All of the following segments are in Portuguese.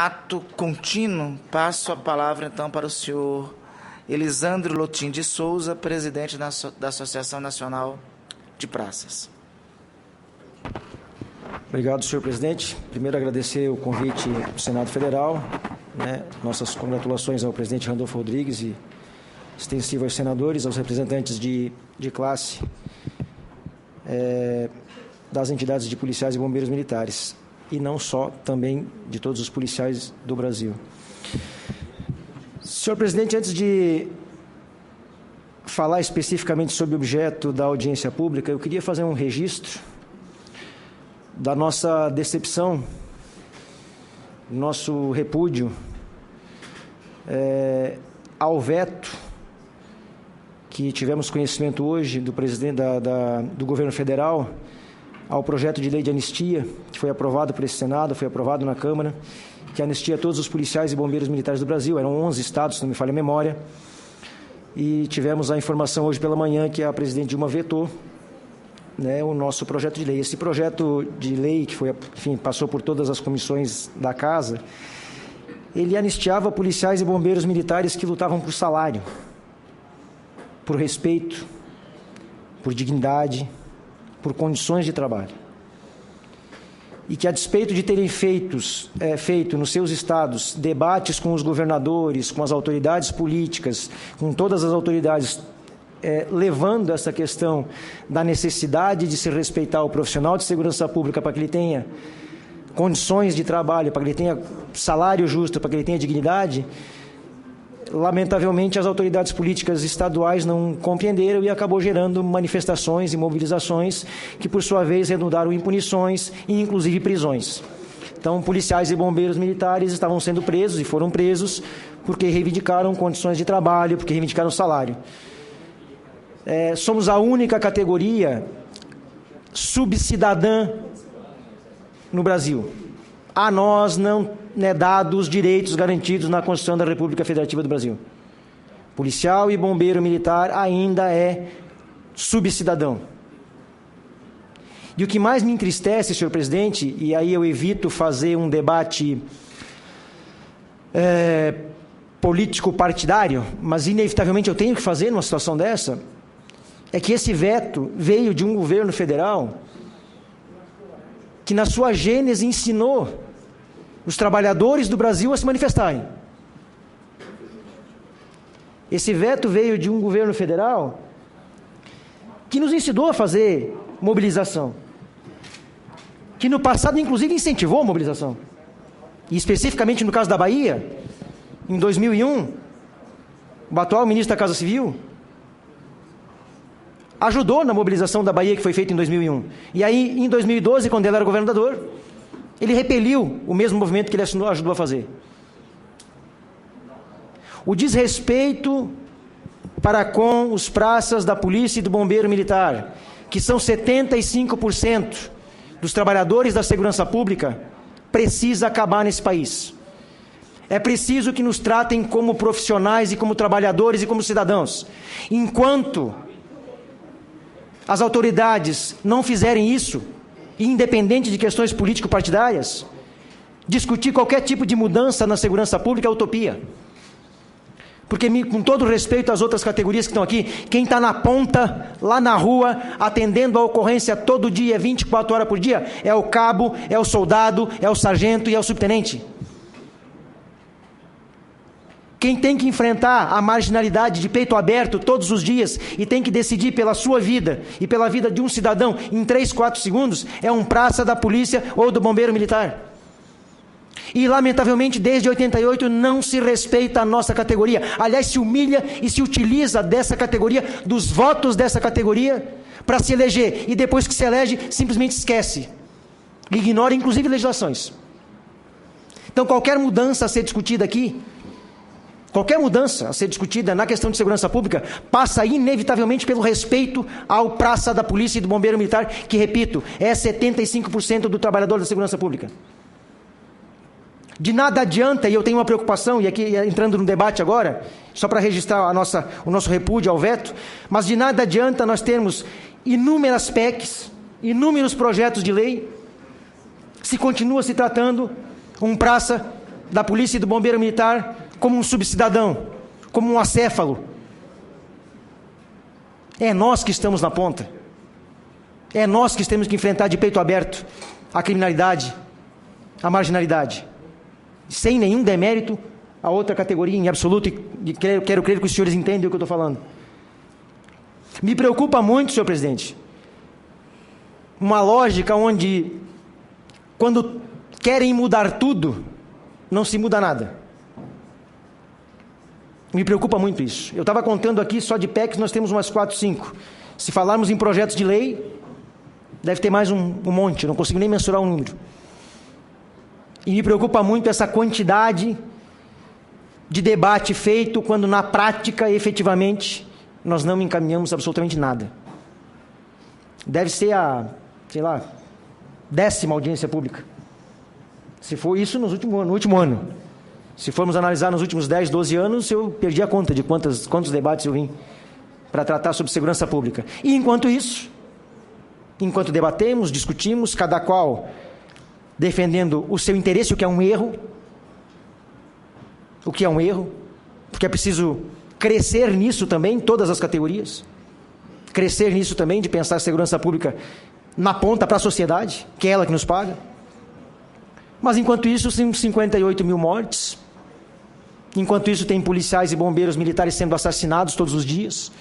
ato contínuo, passo a palavra, então, para o senhor Elisandro Lotim de Souza, presidente da Associação Nacional de Praças. Obrigado, senhor presidente. Primeiro, agradecer o convite do Senado Federal, nossas congratulações ao presidente Randolfo Rodrigues e extensivo aos senadores, aos representantes de classe das entidades de policiais e bombeiros militares, e não só, também de todos os policiais do Brasil. Senhor presidente, antes de falar especificamente sobre o objeto da audiência pública, eu queria fazer um registro da nossa decepção, nosso repúdio ao veto que tivemos conhecimento hoje do presidente do governo federal ao projeto de lei de anistia, que foi aprovado por esse Senado, foi aprovado na Câmara, que anistia todos os policiais e bombeiros militares do Brasil. Eram 11 estados, se não me falha a memória, e tivemos a informação hoje pela manhã que a presidente Dilma vetou o nosso projeto de lei. Esse projeto de lei, que foi, enfim, passou por todas as comissões da Casa, ele anistiava policiais e bombeiros militares que lutavam por salário, por respeito, por dignidade, por condições de trabalho. E que, a despeito de terem feito nos seus estados debates com os governadores, com as autoridades políticas, com todas as autoridades, levando essa questão da necessidade de se respeitar o profissional de segurança pública para que ele tenha condições de trabalho, para que ele tenha salário justo, para que ele tenha dignidade, lamentavelmente as autoridades políticas estaduais não compreenderam e acabou gerando manifestações e mobilizações que, por sua vez, redundaram em punições e, inclusive, prisões. Então, policiais e bombeiros militares estavam sendo presos e foram presos porque reivindicaram condições de trabalho, porque reivindicaram salário. Somos a única categoria subcidadã no Brasil. A nós não é dado os direitos garantidos na Constituição da República Federativa do Brasil. Policial e bombeiro militar ainda é subcidadão. E o que mais me entristece, senhor presidente, e aí eu evito fazer um debate político-partidário, mas inevitavelmente eu tenho que fazer numa situação dessa, é que esse veto veio de um governo federal que, na sua gênese, ensinou os trabalhadores do Brasil a se manifestarem. Esse veto veio de um governo federal que nos ensinou a fazer mobilização, que no passado, inclusive, incentivou a mobilização. E, especificamente no caso da Bahia, em 2001, o atual ministro da Casa Civil ajudou na mobilização da Bahia, que foi feita em 2001. E aí, em 2012, quando ele era governador, ele repeliu o mesmo movimento que ele ajudou a fazer. O desrespeito para com os praças da polícia e do bombeiro militar, que são 75% dos trabalhadores da segurança pública, precisa acabar nesse país. É preciso que nos tratem como profissionais e como trabalhadores e como cidadãos. Enquanto as autoridades não fizerem isso, independente de questões político-partidárias, discutir qualquer tipo de mudança na segurança pública é utopia. Porque, com todo respeito às outras categorias que estão aqui, quem está na ponta, lá na rua, atendendo a ocorrência todo dia, 24 horas por dia, é o cabo, é o soldado, é o sargento e é o subtenente. Quem tem que enfrentar a marginalidade de peito aberto todos os dias e tem que decidir pela sua vida e pela vida de um cidadão em 3, 4 segundos é um praça da polícia ou do bombeiro militar. E, lamentavelmente, desde 88 não se respeita a nossa categoria. Aliás, se humilha e se utiliza dessa categoria, dos votos dessa categoria, para se eleger. E depois que se elege, simplesmente esquece. Ignora, inclusive, legislações. Então, qualquer mudança a ser discutida aqui, qualquer mudança a ser discutida na questão de segurança pública passa inevitavelmente pelo respeito ao praça da polícia e do bombeiro militar, que, repito, é 75% do trabalhador da segurança pública. De nada adianta, e eu tenho uma preocupação, e aqui entrando no debate agora, só para registrar o nosso repúdio ao veto, mas de nada adianta nós termos inúmeras PECs, inúmeros projetos de lei, se continua se tratando um praça da polícia e do bombeiro militar como um subcidadão, como um acéfalo. É nós que estamos na ponta. É nós que temos que enfrentar de peito aberto a criminalidade, a marginalidade, sem nenhum demérito a outra categoria em absoluto, e quero crer que os senhores entendem o que eu estou falando. Me preocupa muito, senhor presidente, uma lógica onde, quando querem mudar tudo, não se muda nada. Me preocupa muito isso. Eu estava contando aqui, só de PECs nós temos umas 4, 5. Se falarmos em projetos de lei, deve ter mais um monte, eu não consigo nem mensurar o número. E me preocupa muito essa quantidade de debate feito quando na prática, efetivamente, nós não encaminhamos absolutamente nada. Deve ser a, 10ª audiência pública. Se for isso no último ano. Se formos analisar nos últimos 10, 12 anos, eu perdi a conta de quantos debates eu vim para tratar sobre segurança pública. E enquanto isso, enquanto debatemos, discutimos, cada qual defendendo o seu interesse, o que é um erro, porque é preciso crescer nisso também, em todas as categorias, crescer nisso também, de pensar a segurança pública na ponta para a sociedade, que é ela que nos paga. Mas enquanto isso, tem 58 mil mortes, enquanto isso tem policiais e bombeiros militares sendo assassinados todos os dias,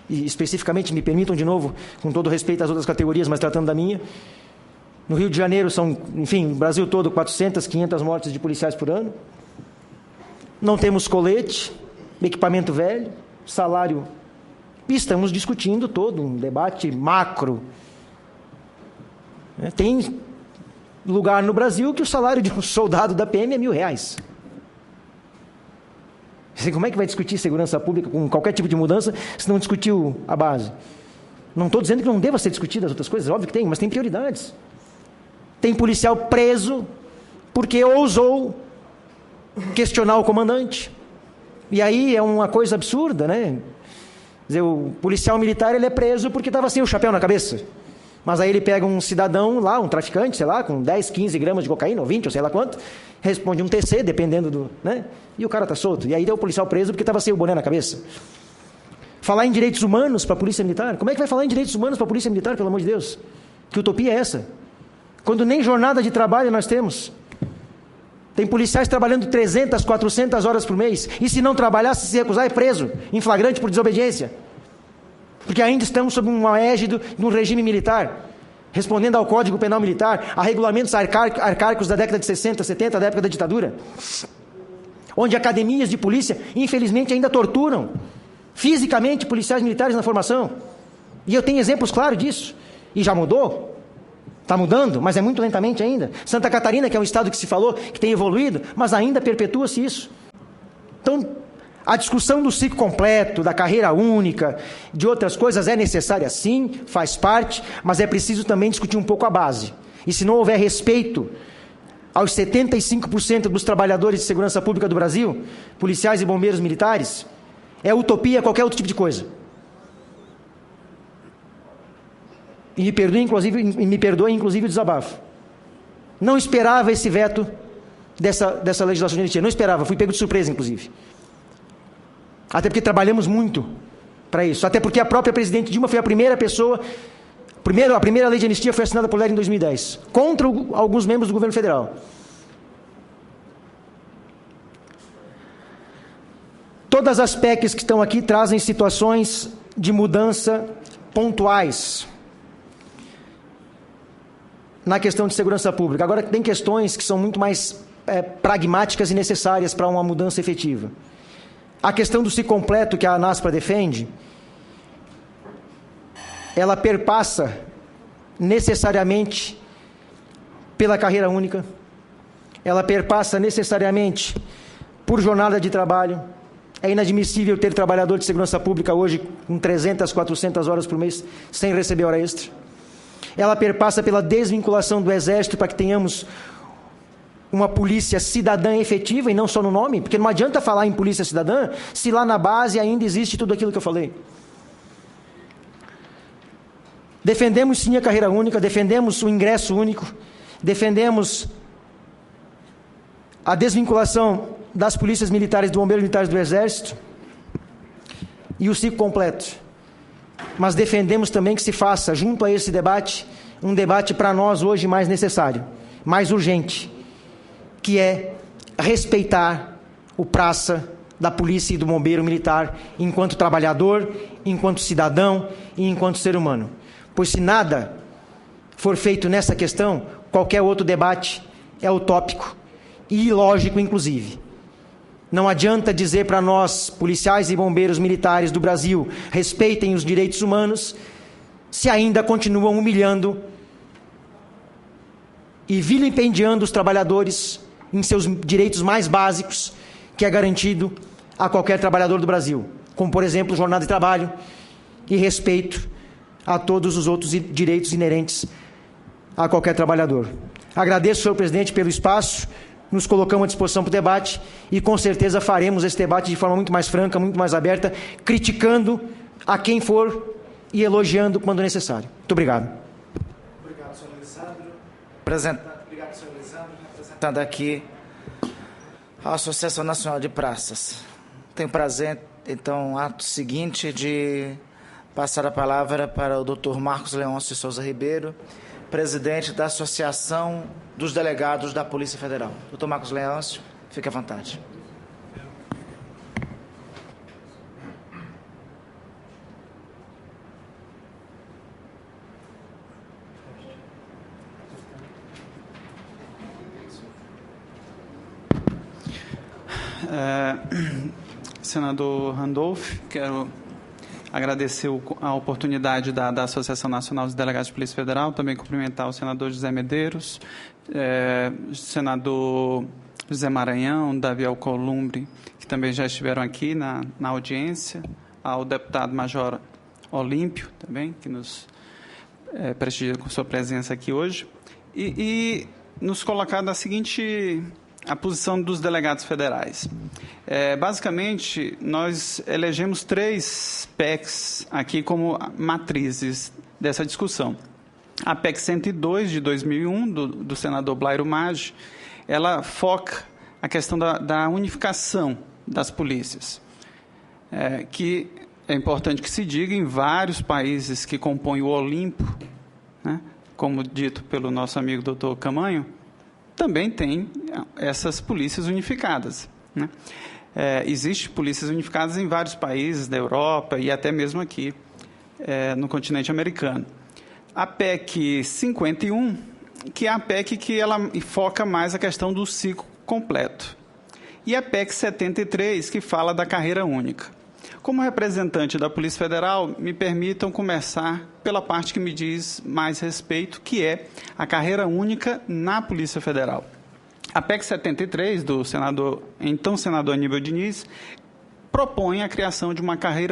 e especificamente, me permitam de novo, com todo respeito às outras categorias, mas tratando da minha, no Rio de Janeiro são, enfim, no Brasil todo, 400, 500 mortes de policiais por ano. Não temos colete, equipamento velho, salário. E estamos discutindo todo um debate macro. Tem lugar no Brasil que o salário de um soldado da PM é R$1.000. Como é que vai discutir segurança pública com qualquer tipo de mudança se não discutiu a base? Não estou dizendo que não deva ser discutida as outras coisas, óbvio que tem, mas tem prioridades. Tem policial preso porque ousou questionar o comandante. E aí é uma coisa absurda, né? Quer dizer, o policial militar ele é preso porque estava sem o chapéu na cabeça. Mas aí ele pega um cidadão lá, um traficante, sei lá, com 10, 15 gramas de cocaína, ou 20, ou sei lá quanto, responde um TC, dependendo do... né? E o cara está solto. E aí deu o policial preso porque estava sem o boné na cabeça. Falar em direitos humanos para a polícia militar? Como é que vai falar em direitos humanos para a polícia militar, pelo amor de Deus? Que utopia é essa? Quando nem jornada de trabalho nós temos. Tem policiais trabalhando 300, 400 horas por mês. E se não trabalhar, se recusar, é preso, em flagrante por desobediência. Porque ainda estamos sob uma égide de um regime militar, respondendo ao Código Penal Militar, a regulamentos arcaicos da década de 60, 70, da época da ditadura, onde academias de polícia, infelizmente, ainda torturam fisicamente policiais militares na formação. E eu tenho exemplos claros disso. E já mudou. Está mudando, mas é muito lentamente ainda. Santa Catarina, que é um estado que se falou que tem evoluído, mas ainda perpetua-se isso. Então, a discussão do ciclo completo, da carreira única, de outras coisas é necessária sim, faz parte, mas é preciso também discutir um pouco a base. E se não houver respeito aos 75% dos trabalhadores de segurança pública do Brasil, policiais e bombeiros militares, é utopia qualquer outro tipo de coisa. E me perdoe, inclusive, o desabafo. Não esperava esse veto dessa legislação de anistia. Não esperava, fui pego de surpresa, inclusive. Até porque trabalhamos muito para isso. Até porque a própria presidente Dilma foi a primeira pessoa... A primeira lei de anistia foi assinada por ela em 2010, contra alguns membros do governo federal. Todas as PECs que estão aqui trazem situações de mudança pontuais na questão de segurança pública. Agora, tem questões que são muito mais pragmáticas e necessárias para uma mudança efetiva. A questão do ciclo completo que a ANASPRA defende, ela perpassa necessariamente pela carreira única, ela perpassa necessariamente por jornada de trabalho. É inadmissível ter trabalhador de segurança pública hoje com 300, 400 horas por mês sem receber hora extra. Ela perpassa pela desvinculação do Exército para que tenhamos uma polícia cidadã efetiva e não só no nome, porque não adianta falar em polícia cidadã se lá na base ainda existe tudo aquilo que eu falei. Defendemos sim a carreira única, defendemos o ingresso único, defendemos a desvinculação das polícias militares, do bombeiros militares do Exército e o ciclo completo. Mas defendemos também que se faça, junto a esse debate, um debate para nós hoje mais necessário, mais urgente, que é respeitar o praça da polícia e do bombeiro militar enquanto trabalhador, enquanto cidadão e enquanto ser humano. Pois se nada for feito nessa questão, qualquer outro debate é utópico e ilógico, inclusive. Não adianta dizer para nós, policiais e bombeiros militares do Brasil, respeitem os direitos humanos, se ainda continuam humilhando e vilipendiando os trabalhadores em seus direitos mais básicos, que é garantido a qualquer trabalhador do Brasil, como, por exemplo, jornada de trabalho e respeito a todos os outros direitos inerentes a qualquer trabalhador. Agradeço, senhor presidente, pelo espaço, nos colocamos à disposição para o debate e, com certeza, faremos esse debate de forma muito mais franca, muito mais aberta, criticando a quem for e elogiando quando necessário. Muito obrigado. Obrigado, senhor Lisandro. Obrigado, senhor Lisandro. Representando aqui a Associação Nacional de Praças. Tenho prazer, então, ato seguinte de passar a palavra para o Dr. Marcos Leôncio de Souza Ribeiro, presidente da Associação dos Delegados da Polícia Federal. Dr. Marcos Leôncio, fique à vontade. Senador Randolph, quero agradecer a oportunidade da Associação Nacional dos Delegados de Polícia Federal, também cumprimentar o senador José Medeiros, senador José Maranhão, Davi Alcolumbre, que também já estiveram aqui na audiência, ao deputado Major Olímpio, também, que nos prestigia com sua presença aqui hoje, e nos colocar da seguinte... a posição dos delegados federais. Basicamente, nós elegemos 3 PECs aqui como matrizes dessa discussão. A PEC 102, de 2001, do senador Blairo Maggi, ela foca a questão da unificação das polícias, que é importante que se diga, em vários países que compõem o Olimpo, né, como dito pelo nosso amigo doutor Camanho, também tem essas polícias unificadas, né? Existem polícias unificadas em vários países da Europa e até mesmo aqui no continente americano. A PEC 51, que é a PEC que ela foca mais a questão do ciclo completo. E a PEC 73, que fala da carreira única. Como representante da Polícia Federal, me permitam começar pela parte que me diz mais respeito, que é a carreira única na Polícia Federal. A PEC 73, do então senador Aníbal Diniz, propõe a criação de uma carreira